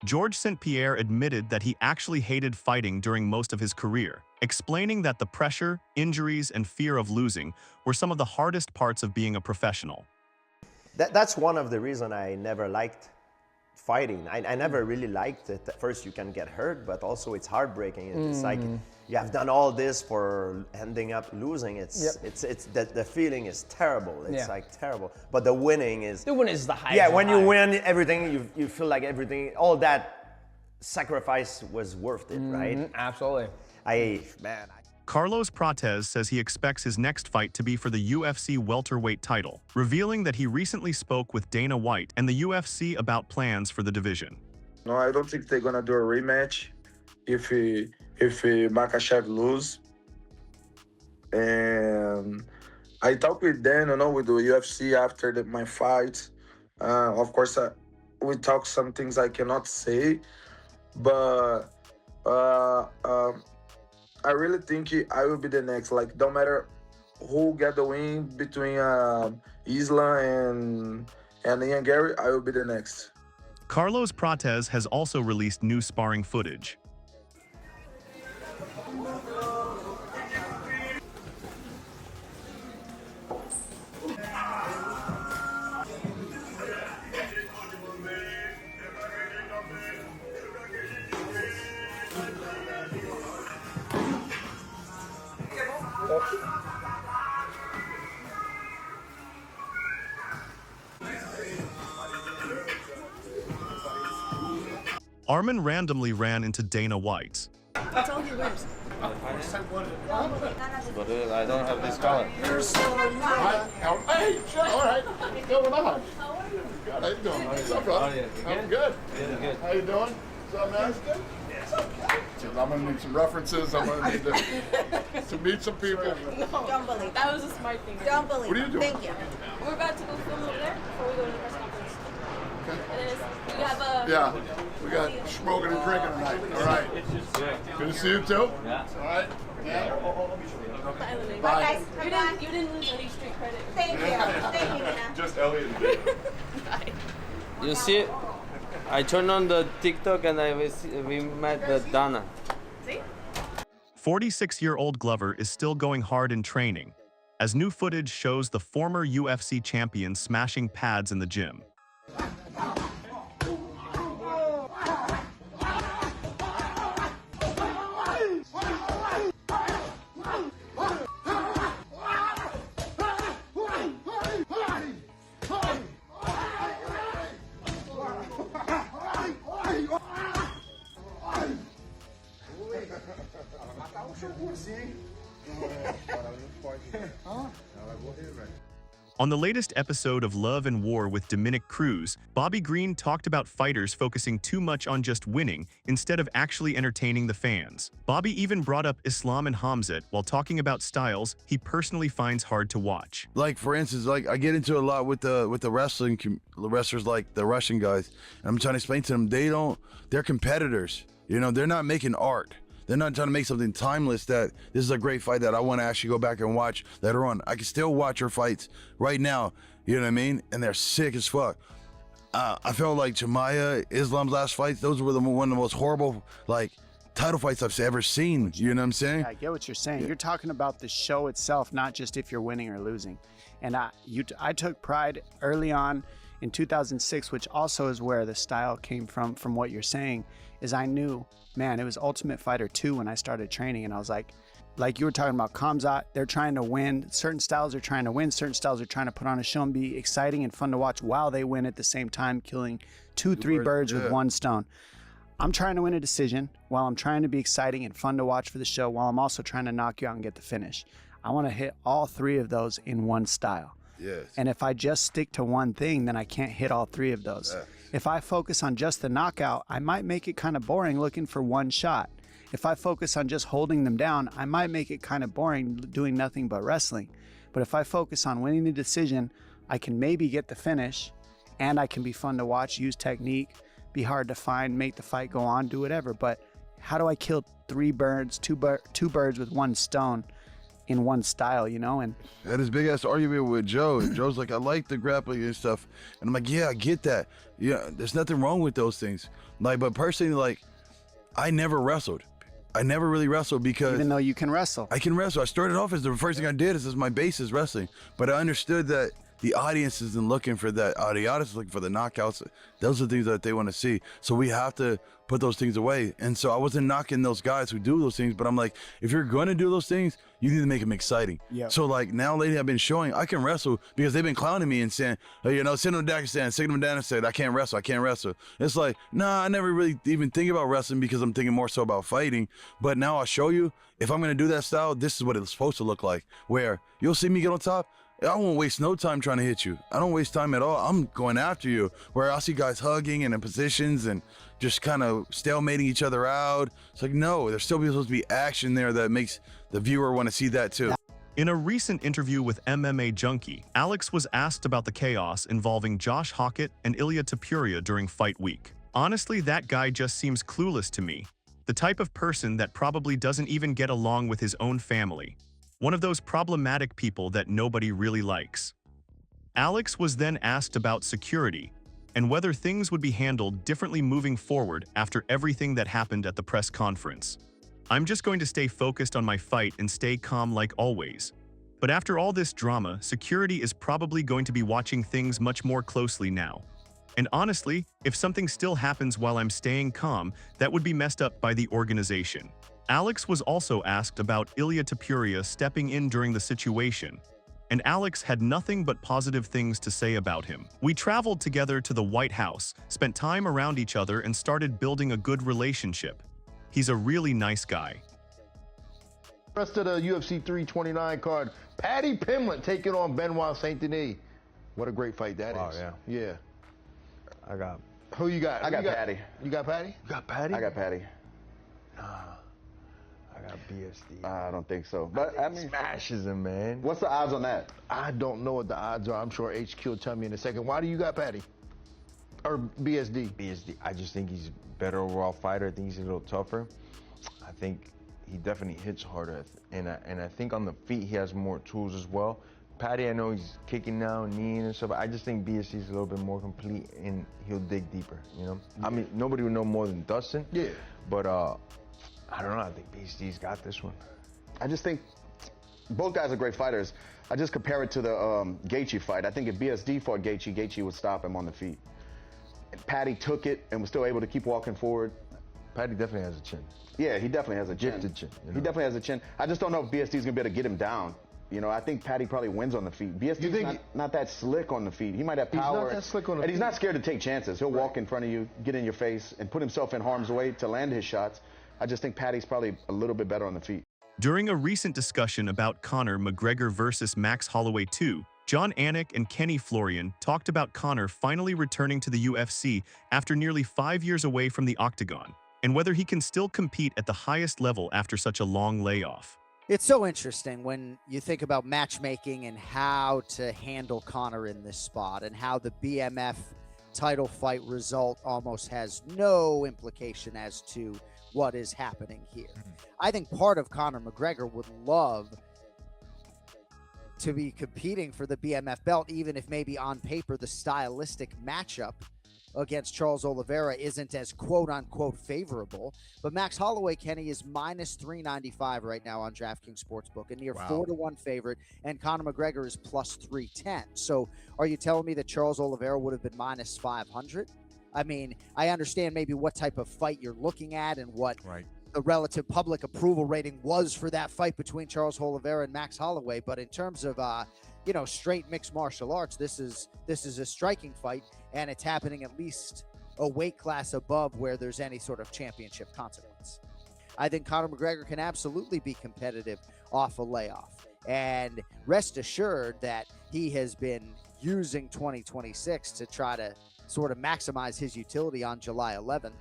Georges St-Pierre admitted that he actually hated fighting during most of his career, explaining that the pressure, injuries, and fear of losing were some of the hardest parts of being a professional. That's one of the reasons I never liked fighting. I never really liked it. At first you can get hurt, but also it's heartbreaking. It's like you have done all this for ending up losing. It's the feeling is terrible. It's like terrible. But the winning is the highest. Yeah, when you win everything, you feel like everything, all that sacrifice was worth it, right? Absolutely. Carlos Prates says he expects his next fight to be for the UFC welterweight title, revealing that he recently spoke with Dana White and the UFC about plans for the division. No, I don't think they're gonna do a rematch if Makhachev lose. And I talked with Dan, with the UFC after my fight. Of course, we talked some things I cannot say, but I really think I will be the next. Like, don't matter who get the win between Isla and Ian Gary, I will be the next. Carlos Prates has also released new sparring footage. Arman randomly ran into Dana White. That's all he wears. But I don't have this color. You're so young. Hey, sure, all right. What's going on? Good, how you doing? What's up, brother? I'm good. Good. How you doing? What's up, man? It's okay. I'm gonna need some references. I'm gonna need to meet some people. No, don't believe That was a smart thing. Don't believe What are you doing? Thank you. We're about to go film over there before we go to the press conference. Okay. And then we have a... Yeah, we got smoking and drinking tonight. All right. Good to see you too. Yeah. All right. Yeah. Bye, guys. You didn't lose any street credit. Thank you. Thank you, Nina. Just Elliot. You see, I turned on the TikTok and we met Dana. See? 46-year-old Glover is still going hard in training, as new footage shows the former UFC champion smashing pads in the gym. On the latest episode of Love and War with Dominic Cruz, Bobby Green talked about fighters focusing too much on just winning instead of actually entertaining the fans. Bobby even brought up Islam and Khamzat while talking about styles he personally finds hard to watch. Like, for instance, like I get into a lot with the wrestlers like the Russian guys. And I'm trying to explain to them, they're competitors. They're not making art. They're not trying to make something timeless that this is a great fight that I want to actually go back and watch later on. I can still watch her fights right now, you know what I mean? And they're sick as fuck. I felt like Jamaya, Islam's last fights, those were one of the most horrible, title fights I've ever seen. You know what I'm saying? Yeah, I get what you're saying. You're talking about the show itself, not just if you're winning or losing. And I took pride early on in 2006, which also is where the style came from what you're saying, is I knew, man, it was Ultimate Fighter 2 when I started training, and I was like you were talking about Khamzat, they're trying to win. Certain styles are trying to win, certain styles are trying to put on a show and be exciting and fun to watch while they win at the same time, killing three birds with one stone. I'm trying to win a decision while I'm trying to be exciting and fun to watch for the show, while I'm also trying to knock you out and get the finish. I want to hit all three of those in one style. Yes. And if I just stick to one thing, then I can't hit all three of those. Yes. If I focus on just the knockout, I might make it kind of boring looking for one shot. If I focus on just holding them down, I might make it kind of boring doing nothing but wrestling. But if I focus on winning the decision, I can maybe get the finish, and I can be fun to watch, use technique, be hard to find, make the fight go on, do whatever. But how do I kill two birds with one stone? in one style, you know. And I had this big ass argument with Joe. And Joe's like, I like the grappling and stuff. And I'm like, yeah, I get that. Yeah, there's nothing wrong with those things. Like, but personally, like, I never wrestled. I never really wrestled because even though you can wrestle, I can wrestle. I started off as the first thing I did is my base is wrestling. But I understood that the audience isn't looking for that. The audience is looking for the knockouts. Those are the things that they want to see. So we have to put those things away. And so I wasn't knocking those guys who do those things, but I'm like, if you're going to do those things, you need to make them exciting. Yeah. So like now lately I've been showing I can wrestle because they've been clowning me and saying, oh, you know, sitting on the deck stand, sitting them down and said, I can't wrestle. It's like, nah, I never really even think about wrestling because I'm thinking more so about fighting. But now I'll show you, if I'm going to do that style, this is what it's supposed to look like, where you'll see me get on top. I won't waste no time trying to hit you. I don't waste time at all. I'm going after you. Where I'll see guys hugging and in positions and just kind of stalemating each other out. It's like, no, there's still supposed to be action there that makes the viewer want to see that too. In a recent interview with MMA Junkie, Alex was asked about the chaos involving Josh Hockett and Ilia Topuria during fight week. Honestly, that guy just seems clueless to me. The type of person that probably doesn't even get along with his own family. One of those problematic people that nobody really likes. Alex was then asked about security and whether things would be handled differently moving forward after everything that happened at the press conference. I'm just going to stay focused on my fight and stay calm like always. But after all this drama, security is probably going to be watching things much more closely now. And honestly, if something still happens while I'm staying calm, that would be messed up by the organization. Alex was also asked about Ilia Topuria stepping in during the situation, and Alex had nothing but positive things to say about him. We traveled together to the White House, spent time around each other, and started building a good relationship. He's a really nice guy. Rest of the UFC 329 card, Paddy Pimblett taking on Benoit Saint Denis. What a great fight that is. Yeah. I got. Who you got? I got Paddy. You got Paddy? You got Paddy? I got Paddy. I got BSD. I don't think so. But I mean, smashes him, man. what's the odds on that? I don't know what the odds are. I'm sure HQ will tell me in a second. Why do you got Paddy? Or BSD? BSD. I just think he's a better overall fighter. I think he's a little tougher. I think he definitely hits harder. And I think on the feet he has more tools as well. Paddy, I know he's kicking now, kneeing and stuff. I just think BSD is a little bit more complete and he'll dig deeper, you know? I mean, nobody would know more than Dustin. Yeah. But I don't know. I think BSD's got this one. I just think both guys are great fighters. I just compare it to the Gaethje fight. I think if BSD fought Gaethje, Gaethje would stop him on the feet. And Paddy took it and was still able to keep walking forward. Paddy definitely has a chin. Yeah, he definitely has a chin. Gifted chin. You know? He definitely has a chin. I just don't know if BSD's gonna be able to get him down. You know, I think Paddy probably wins on the feet. BSD's not that slick on the feet. He might have power. He's not that slick on the and feet. he's not scared to take chances. He'll walk in front of you, get in your face, and put himself in harm's way to land his shots. I just think Paddy's probably a little bit better on the feet. During a recent discussion about Conor McGregor versus Max Holloway 2, John Anik and Kenny Florian talked about Conor finally returning to the UFC after nearly 5 years away from the octagon, and whether he can still compete at the highest level after such a long layoff. It's so interesting when you think about matchmaking and how to handle Conor in this spot and how the BMF title fight result almost has no implication as to what is happening here. I think part of Conor McGregor would love to be competing for the BMF belt, even if maybe on paper the stylistic matchup against Charles Oliveira isn't as quote-unquote favorable. But Max Holloway, Kenny, is minus 395 right now on DraftKings Sportsbook, a near 4-1 favorite, and Conor McGregor is plus 310. So are you telling me that Charles Oliveira would have been minus 500? I mean, I understand maybe what type of fight you're looking at and what the relative public approval rating was for that fight between Charles Oliveira and Max Holloway, but in terms of you know, straight mixed martial arts, this is a striking fight, and it's happening at least a weight class above where there's any sort of championship consequence. I think Conor McGregor can absolutely be competitive off a layoff, and rest assured that he has been using 2026 to try to sort of maximize his utility on July 11th.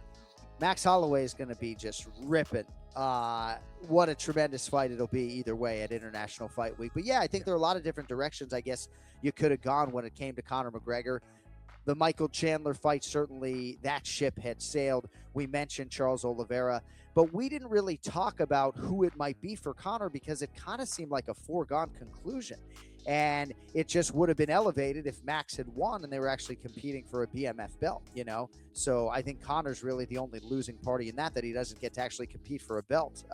Max Holloway is going to be just ripping. What a tremendous fight it'll be either way at International Fight Week. But yeah, I think there are a lot of different directions I guess you could have gone when it came to Conor McGregor. The Michael Chandler fight, certainly that ship had sailed. We mentioned Charles Oliveira, but we didn't really talk about who it might be for Conor because it kind of seemed like a foregone conclusion. And it just would have been elevated if Max had won and they were actually competing for a BMF belt, you know? So I think Conor's really the only losing party in that he doesn't get to actually compete for a belt.